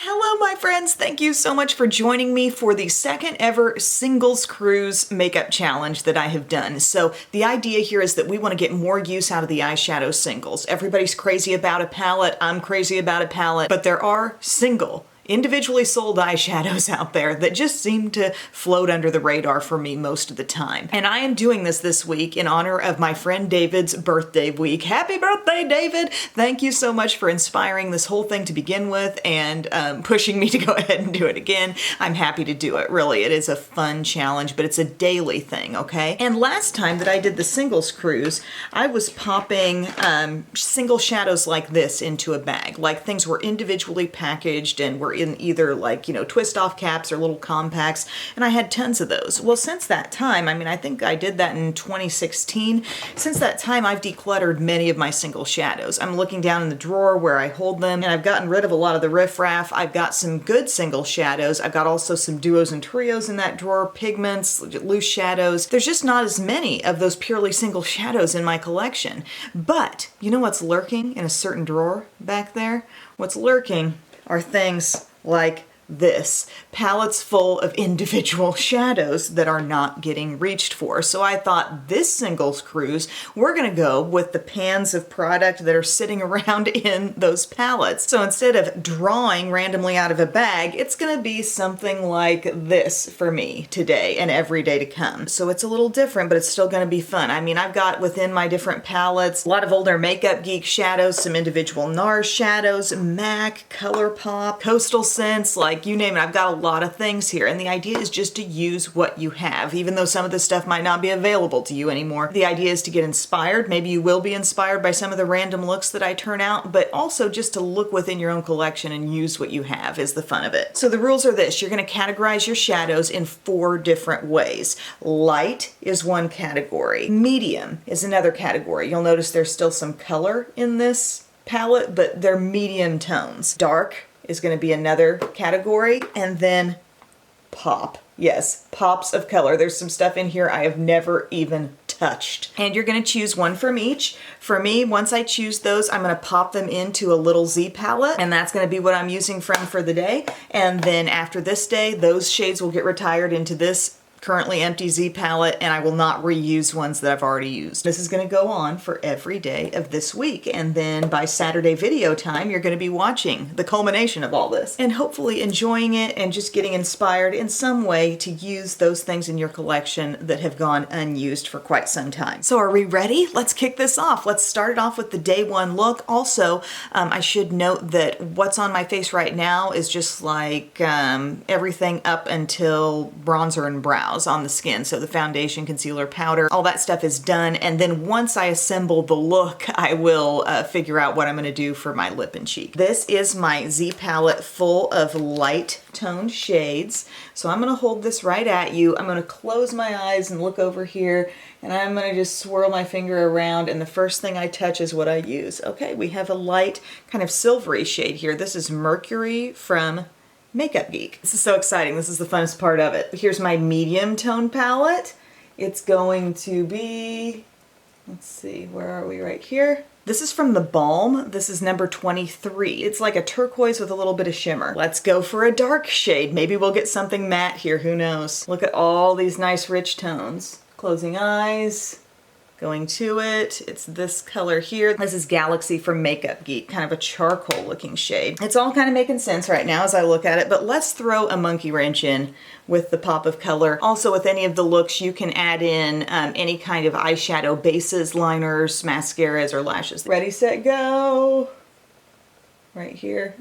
Hello my friends, thank you so much for joining me for the second ever singles cruise makeup challenge that I have done. So the idea here is that we want to get more use out of the eyeshadow singles. Everybody's crazy about a palette, I'm crazy about a palette, but there are single individually sold eyeshadows out there that just seem to float under the radar for me most of the time. And I am doing this week in honor of my friend David's birthday week. Happy birthday, David! Thank you so much for inspiring this whole thing to begin with and pushing me to go ahead and do it again. I'm happy to do it, really. It is a fun challenge, but it's a daily thing, okay? And last time that I did the singles cruise, I was popping single shadows like this into a bag. Like things were individually packaged and were in either like, you know, twist off caps or little compacts, and I had tons of those. Well, since that time, I mean, I think I did that in 2016. Since that time, I've decluttered many of my single shadows. I'm looking down in the drawer where I hold them, and I've gotten rid of a lot of the riffraff. I've got some good single shadows. I've got also some duos and trios in that drawer, pigments, loose shadows. There's just not as many of those purely single shadows in my collection. But you know what's lurking in a certain drawer back there? What's lurking are things like this. Palettes full of individual shadows that are not getting reached for. So I thought this singles cruise, we're gonna go with the pans of product that are sitting around in those palettes. So instead of drawing randomly out of a bag, it's gonna be something like this for me today and every day to come. So it's a little different, but it's still gonna be fun. I mean, I've got within my different palettes, a lot of older Makeup Geek shadows, some individual NARS shadows, MAC, ColourPop, Coastal Scents, like you name it. I've got a lot of things here, and the idea is just to use what you have, even though some of this stuff might not be available to you anymore. The idea is to get inspired. Maybe you will be inspired by some of the random looks that I turn out, but also just to look within your own collection and use what you have is the fun of it. So the rules are this. You're going to categorize your shadows in 4 different ways. Light is one category. Medium is another category. You'll notice there's still some color in this palette, but they're medium tones. Dark is going to be another category, and then pop. Yes, pops of color. There's some stuff in here I have never even touched. And you're going to choose one from each. For me, once I choose those, I'm going to pop them into a little Z palette, and that's going to be what I'm using for the day. And then after this day, those shades will get retired into this currently empty Z palette, and I will not reuse ones that I've already used. This is going to go on for every day of this week, and then by Saturday video time, you're going to be watching the culmination of all this and hopefully enjoying it and just getting inspired in some way to use those things in your collection that have gone unused for quite some time. So are we ready? Let's kick this off. Let's start it off with the day one look. Also, I should note that what's on my face right now is just like everything up until bronzer and brows on the skin. So the foundation, concealer, powder, all that stuff is done. And then once I assemble the look, I will figure out what I'm going to do for my lip and cheek. This is my Z palette full of light toned shades. So I'm going to hold this right at you. I'm going to close my eyes and look over here, and I'm going to just swirl my finger around, and the first thing I touch is what I use. Okay, we have a light kind of silvery shade here. This is Mercury from Makeup Geek. This is so exciting. This is the funnest part of it. Here's my medium tone palette. It's going to be, let's see, where are we? Right here. This is from TheBalm. This is number 23. It's like a turquoise with a little bit of shimmer. Let's go for a dark shade. Maybe we'll get something matte here. Who knows? Look at all these nice rich tones. Closing eyes. Going to it, it's this color here. This is Galaxy from Makeup Geek, kind of a charcoal looking shade. It's all kind of making sense right now as I look at it, but let's throw a monkey wrench in with the pop of color. Also with any of the looks, you can add in any kind of eyeshadow bases, liners, mascaras, or lashes. Ready, set, go. Right here.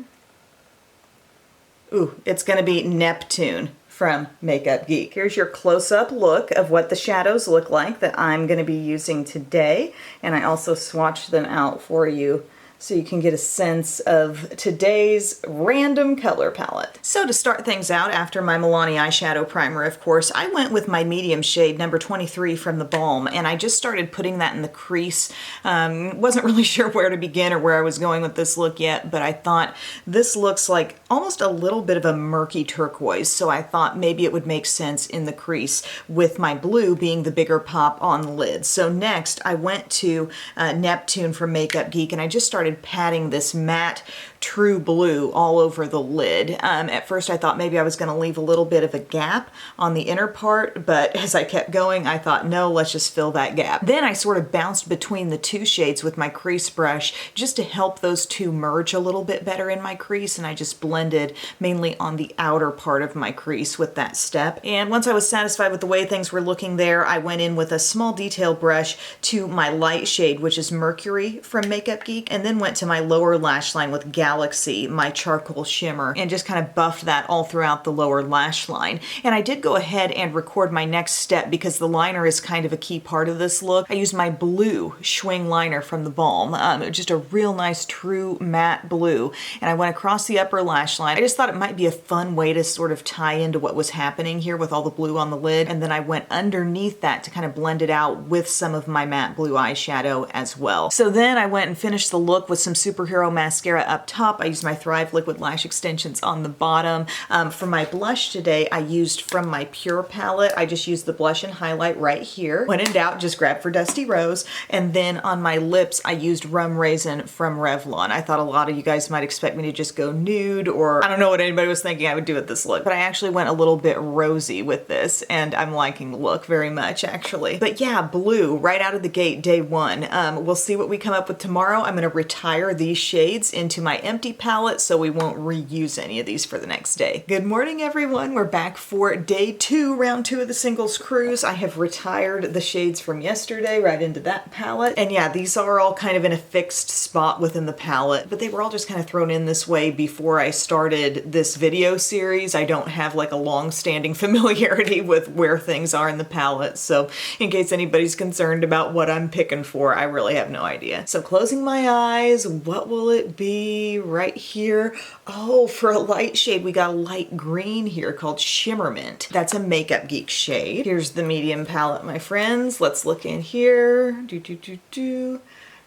Ooh, it's gonna be Neptune from Makeup Geek. Here's your close-up look of what the shadows look like that I'm going to be using today, and I also swatched them out for you so you can get a sense of today's random color palette. So to start things out, after my Milani eyeshadow primer, of course, I went with my medium shade, number 23 from TheBalm, and I just started putting that in the crease. Wasn't really sure where to begin or where I was going with this look yet, but I thought this looks like almost a little bit of a murky turquoise, so I thought maybe it would make sense in the crease with my blue being the bigger pop on the lid. So next I went to Neptune from Makeup Geek, and I just started patting this matte true blue all over the lid. At first I thought maybe I was going to leave a little bit of a gap on the inner part, but as I kept going, I thought, no, let's just fill that gap. Then I sort of bounced between the two shades with my crease brush just to help those two merge a little bit better in my crease, and I just blended mainly on the outer part of my crease with that step. And once I was satisfied with the way things were looking there, I went in with a small detail brush to my light shade, which is Mercury from Makeup Geek, and then went to my lower lash line with Galaxy, my charcoal shimmer, and just kind of buffed that all throughout the lower lash line. And I did go ahead and record my next step because the liner is kind of a key part of this look. I used my blue Schwing liner from TheBalm. It was just a real nice true matte blue, and I went across the upper lash line. I just thought it might be a fun way to sort of tie into what was happening here with all the blue on the lid, and then I went underneath that to kind of blend it out with some of my matte blue eyeshadow as well. So then I went and finished the look with some Superhero mascara up top. I used my Thrive liquid lash extensions on the bottom. For my blush today, I used from my Pure palette. I just used the blush and highlight right here. When in doubt, just grab for Dusty Rose. And then on my lips, I used Rum Raisin from Revlon. I thought a lot of you guys might expect me to just go nude, or I don't know what anybody was thinking I would do with this look, but I actually went a little bit rosy with this, and I'm liking the look very much actually. But yeah, blue right out of the gate, day one. We'll see what we come up with tomorrow. I'm gonna retire these shades into my empty palette so we won't reuse any of these for the next day. Good morning, everyone. We're back for day two, round two of the singles cruise. I have retired the shades from yesterday right into that palette. And yeah, these are all kind of in a fixed spot within the palette, but they were all just kind of thrown in this way before I started this video series. I don't have like a long-standing familiarity with where things are in the palette, so in case anybody's concerned about what I'm picking for, I really have no idea. So closing my eyes, what will it be right here? Oh, for a light shade, we got a light green here called Shimmermint. That's a Makeup Geek shade. Here's the medium palette, my friends. Let's look in here.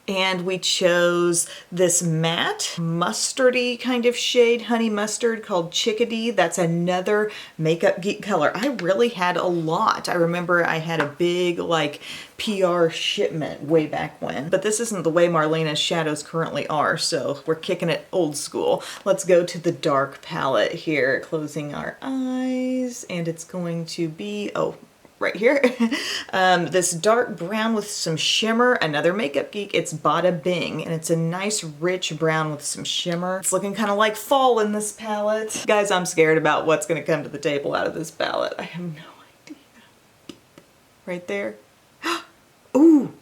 And we chose this matte mustardy kind of shade, honey mustard, called Chickadee. That's another Makeup Geek color. I really had a lot. I remember I had a big like PR shipment way back when, but this isn't the way Marlena's shadows currently are, so we're kicking it old school. Let's go to the dark palette here, closing our eyes, and it's going to be, oh, right here. This dark brown with some shimmer, another Makeup Geek. It's Badabing, and it's a nice rich brown with some shimmer. It's looking kind of like fall in this palette. Guys, I'm scared about what's going to come to the table out of this palette. I have no idea. Right there. Ooh.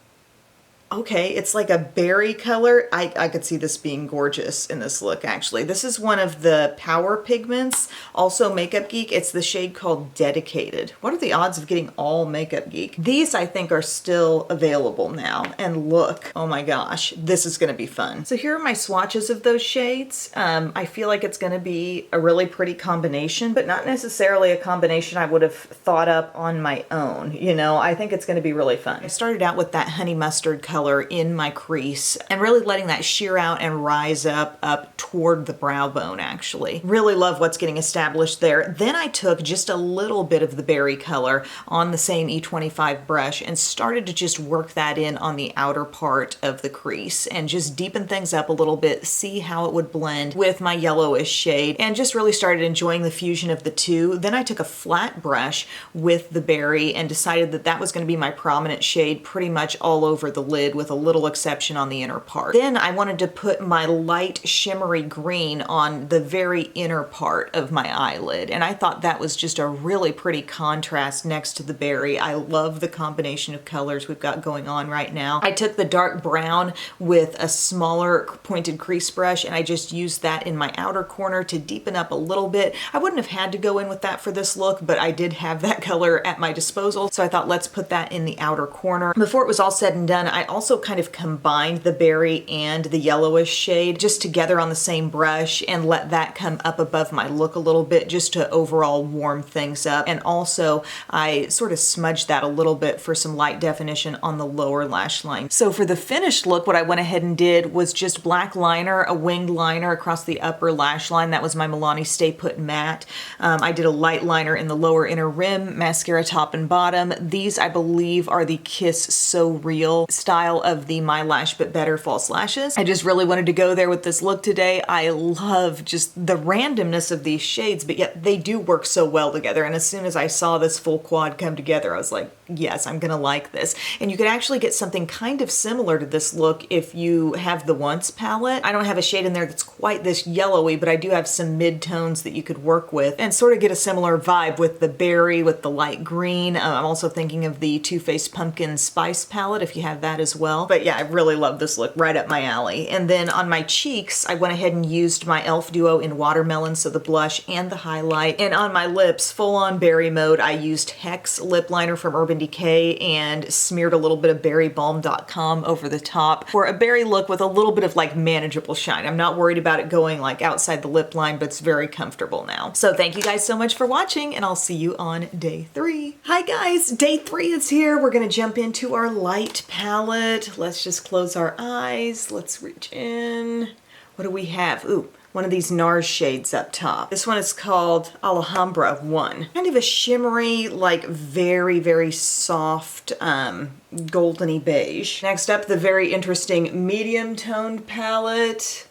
Okay, it's like a berry color. I could see this being gorgeous in this look, actually. This is one of the Power Pigments, also Makeup Geek. It's the shade called Dedicated. What are the odds of getting all Makeup Geek? These, I think, are still available now. And look, oh my gosh, this is gonna be fun. So here are my swatches of those shades. I feel like it's gonna be a really pretty combination, but not necessarily a combination I would have thought up on my own. You know, I think it's gonna be really fun. I started out with that honey mustard color in my crease and really letting that sheer out and rise up toward the brow bone, actually. Really love what's getting established there. Then I took just a little bit of the berry color on the same E25 brush and started to just work that in on the outer part of the crease and just deepen things up a little bit, see how it would blend with my yellowish shade, and just really started enjoying the fusion of the two. Then I took a flat brush with the berry and decided that that was going to be my prominent shade pretty much all over the lid, with a little exception on the inner part. Then I wanted to put my light shimmery green on the very inner part of my eyelid, and I thought that was just a really pretty contrast next to the berry. I love the combination of colors we've got going on right now. I took the dark brown with a smaller pointed crease brush, and I just used that in my outer corner to deepen up a little bit. I wouldn't have had to go in with that for this look, but I did have that color at my disposal, so I thought let's put that in the outer corner. Before it was all said and done, I also kind of combined the berry and the yellowish shade just together on the same brush and let that come up above my look a little bit just to overall warm things up. And also I sort of smudged that a little bit for some light definition on the lower lash line. So for the finished look, what I went ahead and did was just black liner, a winged liner across the upper lash line. That was my Milani Stay Put Matte. I did a light liner in the lower inner rim, mascara top and bottom. These, I believe, are the Kiss So Real style style of the My Lash But Better false lashes. I just really wanted to go there with this look today. I love just the randomness of these shades, but yet they do work so well together. And as soon as I saw this full quad come together, I was like, yes, I'm gonna like this. And you could actually get something kind of similar to this look if you have the Once palette. I don't have a shade in there that's quite this yellowy, but I do have some mid-tones that you could work with and sort of get a similar vibe with the berry, with the light green. I'm also thinking of the Too Faced Pumpkin Spice palette if you have that as well. But yeah, I really love this look, right up my alley. And then on my cheeks, I went ahead and used my e.l.f. Duo in Watermelon, so the blush and the highlight. And on my lips, full on berry mode, I used Hex lip liner from Urban Decay and smeared a little bit of berrybalm.com over the top for a berry look with a little bit of like manageable shine. I'm not worried about it going like outside the lip line, but it's very comfortable now. So thank you guys so much for watching, and I'll see you on day 3. Hi guys, day 3 is here. We're gonna jump into our light palette. Let's just close our eyes. Let's reach in. What do we have? Ooh, one of these NARS shades up top. This one is called Alhambra 1. Kind of a shimmery, like very, very soft, goldeny beige. Next up, the very interesting medium toned palette.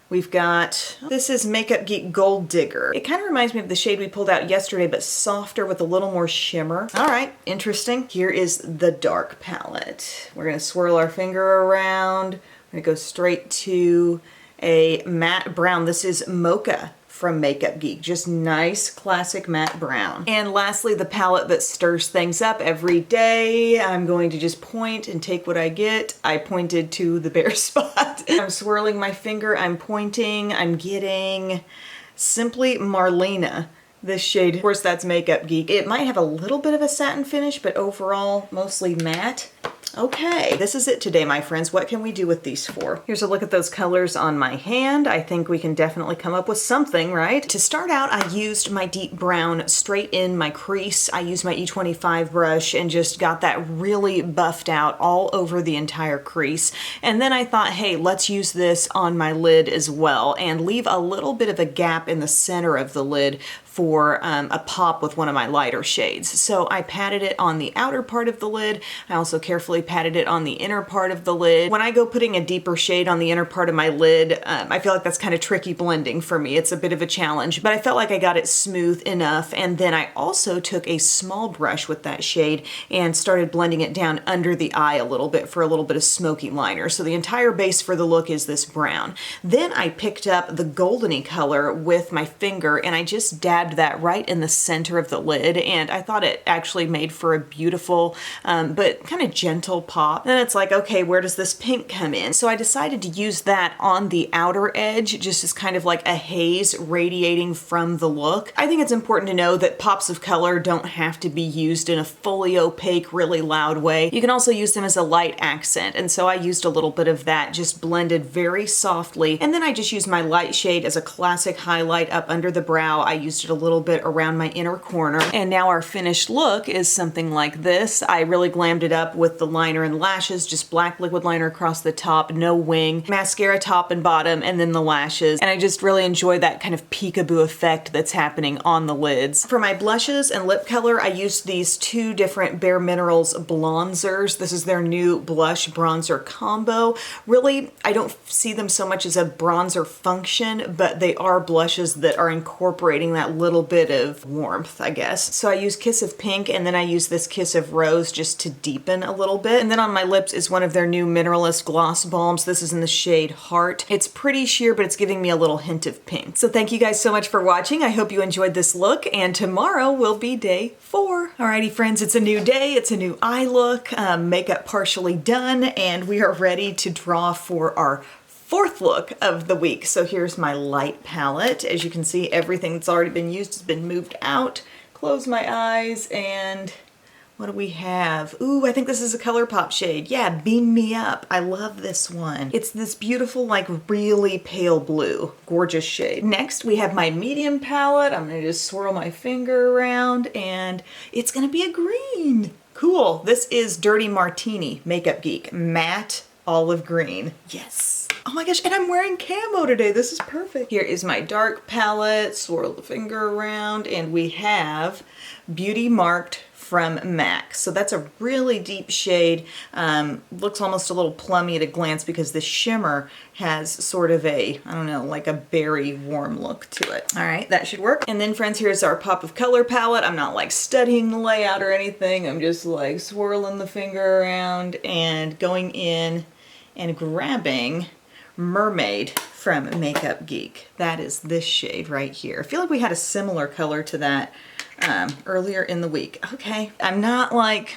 We've got, this is Makeup Geek Golddigger. It kind of reminds me of the shade we pulled out yesterday, but softer with a little more shimmer. All right, interesting. Here is the dark palette. We're gonna swirl our finger around. We're gonna go straight to a matte brown. This is Mocha from Makeup Geek. Just nice, classic matte brown. And lastly, the palette that stirs things up every day. I'm going to just point and take what I get. I pointed to the bare spot. I'm swirling my finger, I'm pointing, I'm getting Simply Marlena. This shade, of course, that's Makeup Geek. It might have a little bit of a satin finish, but overall, mostly matte. Okay, this is it today, my friends. What can we do with these 4? Here's a look at those colors on my hand. I think we can definitely come up with something, right? To start out, I used my deep brown straight in my crease. I used my E25 brush and just got that really buffed out all over the entire crease. And then I thought, hey, let's use this on my lid as well and leave a little bit of a gap in the center of the lid for a pop with one of my lighter shades. So I patted it on the outer part of the lid. I also carefully patted it on the inner part of the lid. When I go putting a deeper shade on the inner part of my lid, I feel like that's kind of tricky blending for me. It's a bit of a challenge, but I felt like I got it smooth enough. And then I also took a small brush with that shade and started blending it down under the eye a little bit for a little bit of smoky liner. So the entire base for the look is this brown. Then I picked up the goldeny color with my finger and I just dabbed that right in the center of the lid, and I thought it actually made for a beautiful but kind of gentle pop. Then it's like, okay, where does this pink come in? So I decided to use that on the outer edge, just as kind of like a haze radiating from the look. I think it's important to know that pops of color don't have to be used in a fully opaque, really loud way. You can also use them as a light accent, and so I used a little bit of that, just blended very softly, and then I just used my light shade as a classic highlight up under the brow. I used it a little bit around my inner corner. And now our finished look is something like this. I really glammed it up with the liner and lashes, just black liquid liner across the top, no wing, mascara top and bottom, and then the lashes. And I just really enjoy that kind of peekaboo effect that's happening on the lids. For my blushes and lip color, I used these 2 different Bare Minerals bronzers. This is their new blush bronzer combo. Really, I don't see them so much as a bronzer function, but they are blushes that are incorporating that little bit of warmth, I guess. So I use Kiss of Pink, and then I use this Kiss of Rose just to deepen a little bit. And then on my lips is one of their new Mineralist Gloss Balms. This is in the shade Heart. It's pretty sheer, but it's giving me a little hint of pink. So thank you guys so much for watching. I hope you enjoyed this look, and tomorrow will be day 4. Alrighty friends, it's a new day, it's a new eye look, makeup partially done, and we are ready to draw for our 4th look of the week. So here's my light palette. As you can see, everything that's already been used has been moved out. Close my eyes, and what do we have? Ooh, I think this is a ColourPop shade. Yeah, Beam Me Up. I love this one. It's this beautiful, like really pale blue. Gorgeous shade. Next, we have my medium palette. I'm gonna just swirl my finger around, and it's gonna be a green. Cool. This is Dirty Martini, Makeup Geek. Matte olive green. Yes. Oh my gosh, and I'm wearing camo today. This is perfect. Here is my dark palette. Swirl the finger around, and we have Beauty Marked from MAC. So that's a really deep shade. Looks almost a little plummy at a glance because the shimmer has sort of a, I don't know, like a berry warm look to it. All right, that should work. And then friends, here's our Pop of Color palette. I'm not like studying the layout or anything. I'm just like swirling the finger around and going in and grabbing Mermaid from Makeup Geek. That is this shade right here. I feel like we had a similar color to that earlier in the week. Okay, I'm not like,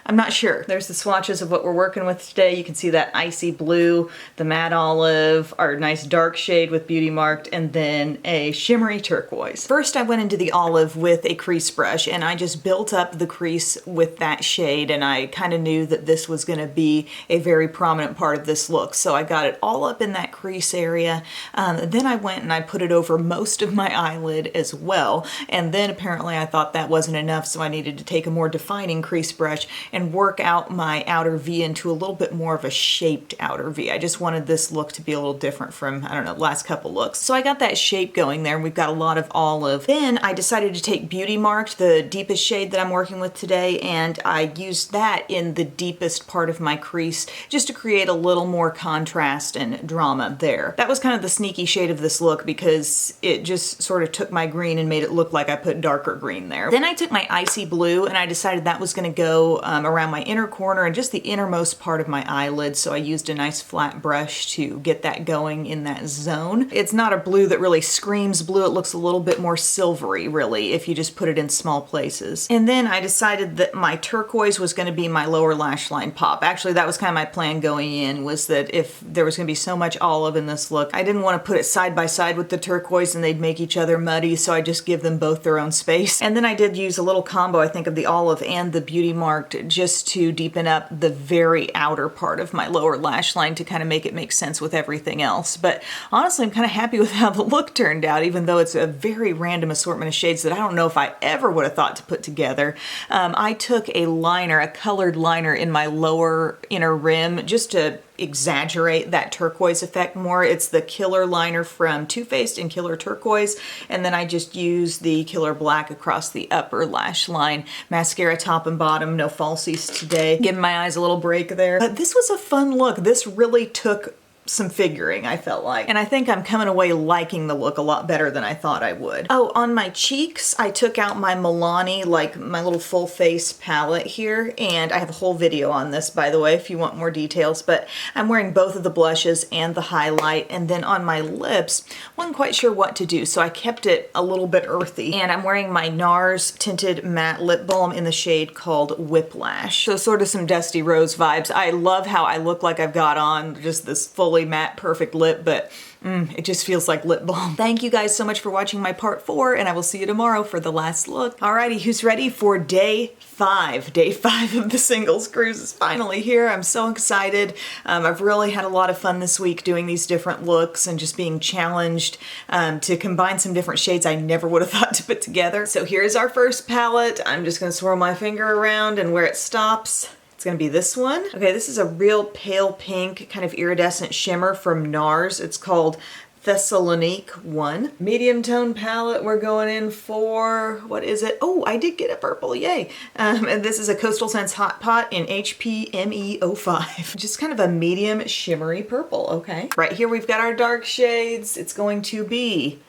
I'm not sure. There's the swatches of what we're working with today. You can see that icy blue, the matte olive, our nice dark shade with Beauty Marked, and then a shimmery turquoise. First, I went into the olive with a crease brush, and I just built up the crease with that shade, and I kind of knew that this was going to be a very prominent part of this look. So I got it all up in that crease area. Then I went and I put it over most of my eyelid as well. And then apparently I thought that wasn't enough, so I needed to take a more defining crease brush and work out my outer V into a little bit more of a shaped outer V. I just wanted this look to be a little different from, I don't know, the last couple looks. So I got that shape going there, and we've got a lot of olive. Then I decided to take Beauty Marked, the deepest shade that I'm working with today, and I used that in the deepest part of my crease just to create a little more contrast and drama there. That was kind of the sneaky shade of this look because it just sort of took my green and made it look like I put darker green there. Then I took my icy blue and I decided that was going to go around my inner corner and just the innermost part of my eyelid, so I used a nice flat brush to get that going in that zone. It's not a blue that really screams blue, it looks a little bit more silvery really if you just put it in small places. And then I decided that my turquoise was going to be my lower lash line pop. Actually, that was kind of my plan going in, was that if there was going to be so much olive in this look, I didn't want to put it side by side with the turquoise and they'd make each other muddy, so I just give them both their own space. And then I did use a little combo, I think, of the olive and the Beauty Marked just to deepen up the very outer part of my lower lash line to kind of make it make sense with everything else. But honestly, I'm kind of happy with how the look turned out, even though it's a very random assortment of shades that I don't know if I ever would have thought to put together. I took a liner, a colored liner in my lower inner rim just to exaggerate that turquoise effect more. It's the Killer liner from Too Faced in Killer Turquoise, and then I just use the Killer Black across the upper lash line. Mascara top and bottom, no falsies today. Giving my eyes a little break there. But this was a fun look. This really took some figuring, I felt like. And I think I'm coming away liking the look a lot better than I thought I would. Oh, on my cheeks, I took out my Milani, like my little full face palette here, and I have a whole video on this, by the way, if you want more details, but I'm wearing both of the blushes and the highlight. And then on my lips, wasn't quite sure what to do, so I kept it a little bit earthy. And I'm wearing my NARS tinted matte lip balm in the shade called Whiplash. So sort of some Dusty Rose vibes. I love how I look like I've got on just this fully matte perfect lip, but it just feels like lip balm. Thank you guys so much for watching my part 4, and I will see you tomorrow for the last look. Alrighty, who's ready for day 5? Day 5 of the singles cruise is finally here. I'm so excited. I've really had a lot of fun this week doing these different looks and just being challenged to combine some different shades I never would have thought to put together. So here's our first palette. I'm just gonna swirl my finger around, and where it stops, it's gonna be this one. Okay, this is a real pale pink kind of iridescent shimmer from NARS. It's called Thessalonique 1. Medium tone palette we're going in for, what is it? Oh, I did get a purple, yay. And this is a Coastal Scents Hot Pot in HPME 05. Just kind of a medium shimmery purple, okay. Right here we've got our dark shades. It's going to be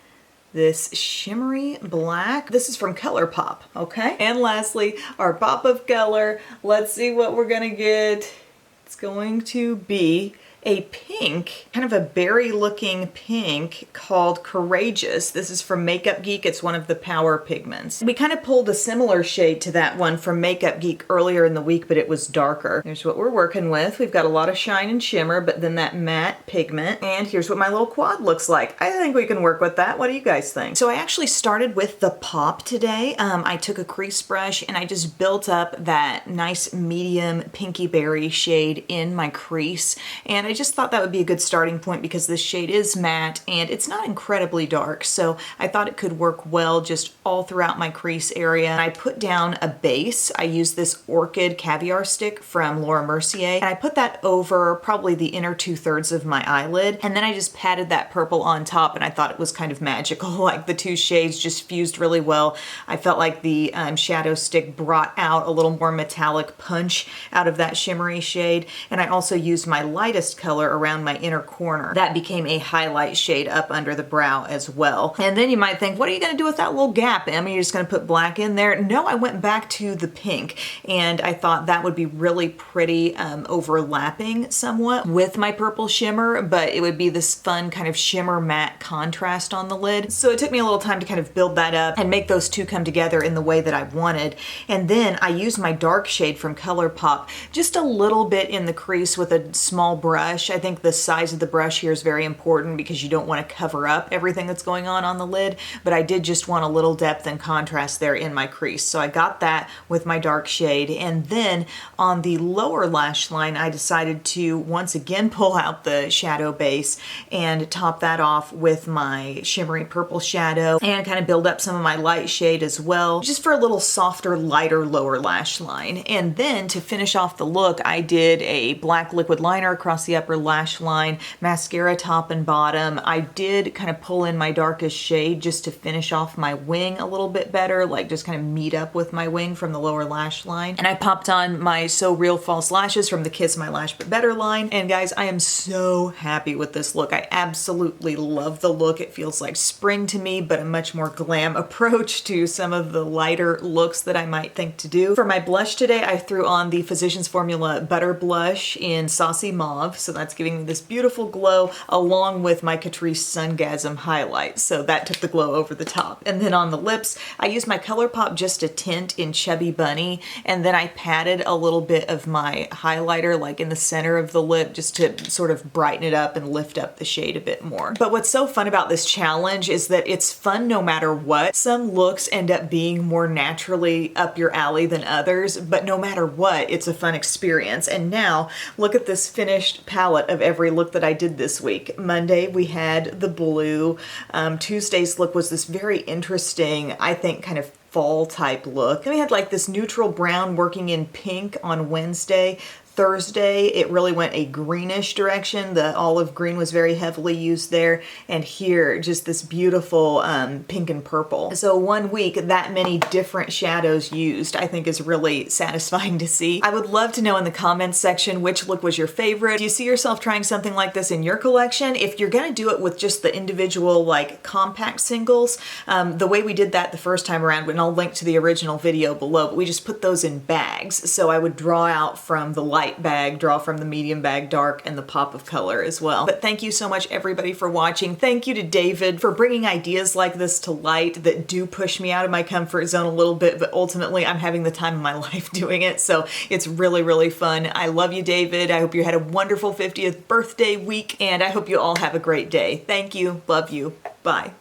this shimmery black. This is from ColourPop, okay? And lastly, our pop of color. Let's see what we're gonna get. It's going to be a pink, kind of a berry looking pink called Courageous. This is from Makeup Geek. It's one of the power pigments. We kind of pulled a similar shade to that one from Makeup Geek earlier in the week, but it was darker. Here's what we're working with. We've got a lot of shine and shimmer, but then that matte pigment. And here's what my little quad looks like. I think we can work with that. What do you guys think? So I actually started with the pop today. I took a crease brush and I just built up that nice medium pinky berry shade in my crease. And I just thought that would be a good starting point because this shade is matte and it's not incredibly dark. So I thought it could work well just all throughout my crease area. And I put down a base. I used this Orchid Caviar Stick from Laura Mercier, and I put that over probably the inner 2/3 of my eyelid. And then I just patted that purple on top, and I thought it was kind of magical. Like the two shades just fused really well. I felt like the shadow stick brought out a little more metallic punch out of that shimmery shade. And I also used my lightest color around my inner corner. That became a highlight shade up under the brow as well. And then you might think, what are you gonna do with that little gap, Em? Are you just gonna put black in there? No, I went back to the pink, and I thought that would be really pretty overlapping somewhat with my purple shimmer, but it would be this fun kind of shimmer matte contrast on the lid. So it took me a little time to kind of build that up and make those two come together in the way that I wanted. And then I used my dark shade from ColourPop just a little bit in the crease with a small brush. I think the size of the brush here is very important because you don't want to cover up everything that's going on the lid, but I did just want a little depth and contrast there in my crease. So I got that with my dark shade. And then on the lower lash line, I decided to once again pull out the shadow base and top that off with my shimmery purple shadow and kind of build up some of my light shade as well, just for a little softer, lighter lower lash line. And then to finish off the look, I did a black liquid liner across the upper lash line, mascara top and bottom. I did kind of pull in my darkest shade just to finish off my wing a little bit better, like just kind of meet up with my wing from the lower lash line. And I popped on my So Real false lashes from the Kiss My Lash But Better line. And guys, I am so happy with this look. I absolutely love the look. It feels like spring to me, but a much more glam approach to some of the lighter looks that I might think to do. For my blush today, I threw on the Physicians Formula Butter Blush in Saucy Mauve. So that's giving me this beautiful glow along with my Catrice Sungasm highlight. So that took the glow over the top. And then on the lips, I used my ColourPop Just a Tint in Chubby Bunny. And then I patted a little bit of my highlighter like in the center of the lip just to sort of brighten it up and lift up the shade a bit more. But what's so fun about this challenge is that it's fun no matter what. Some looks end up being more naturally up your alley than others, but no matter what, it's a fun experience. And now look at this finished palette of every look that I did this week. Monday we had the blue. Tuesday's look was this very interesting, I think, kind of fall type look. Then we had like this neutral brown working in pink on Wednesday. Thursday, it really went a greenish direction. The olive green was very heavily used there. And here, just this beautiful pink and purple. So one week, that many different shadows used, I think is really satisfying to see. I would love to know in the comments section which look was your favorite. Do you see yourself trying something like this in your collection? If you're gonna do it with just the individual like compact singles, the way we did that the first time around, and I'll link to the original video below, but we just put those in bags. So I would draw out from the light bag, draw from the medium bag, dark, and the pop of color as well. But thank you so much everybody for watching. Thank you to David for bringing ideas like this to light that do push me out of my comfort zone a little bit, but ultimately I'm having the time of my life doing it, so it's really, really fun. I love you, David. I hope you had a wonderful 50th birthday week, and I hope you all have a great day. Thank you. Love you. Bye.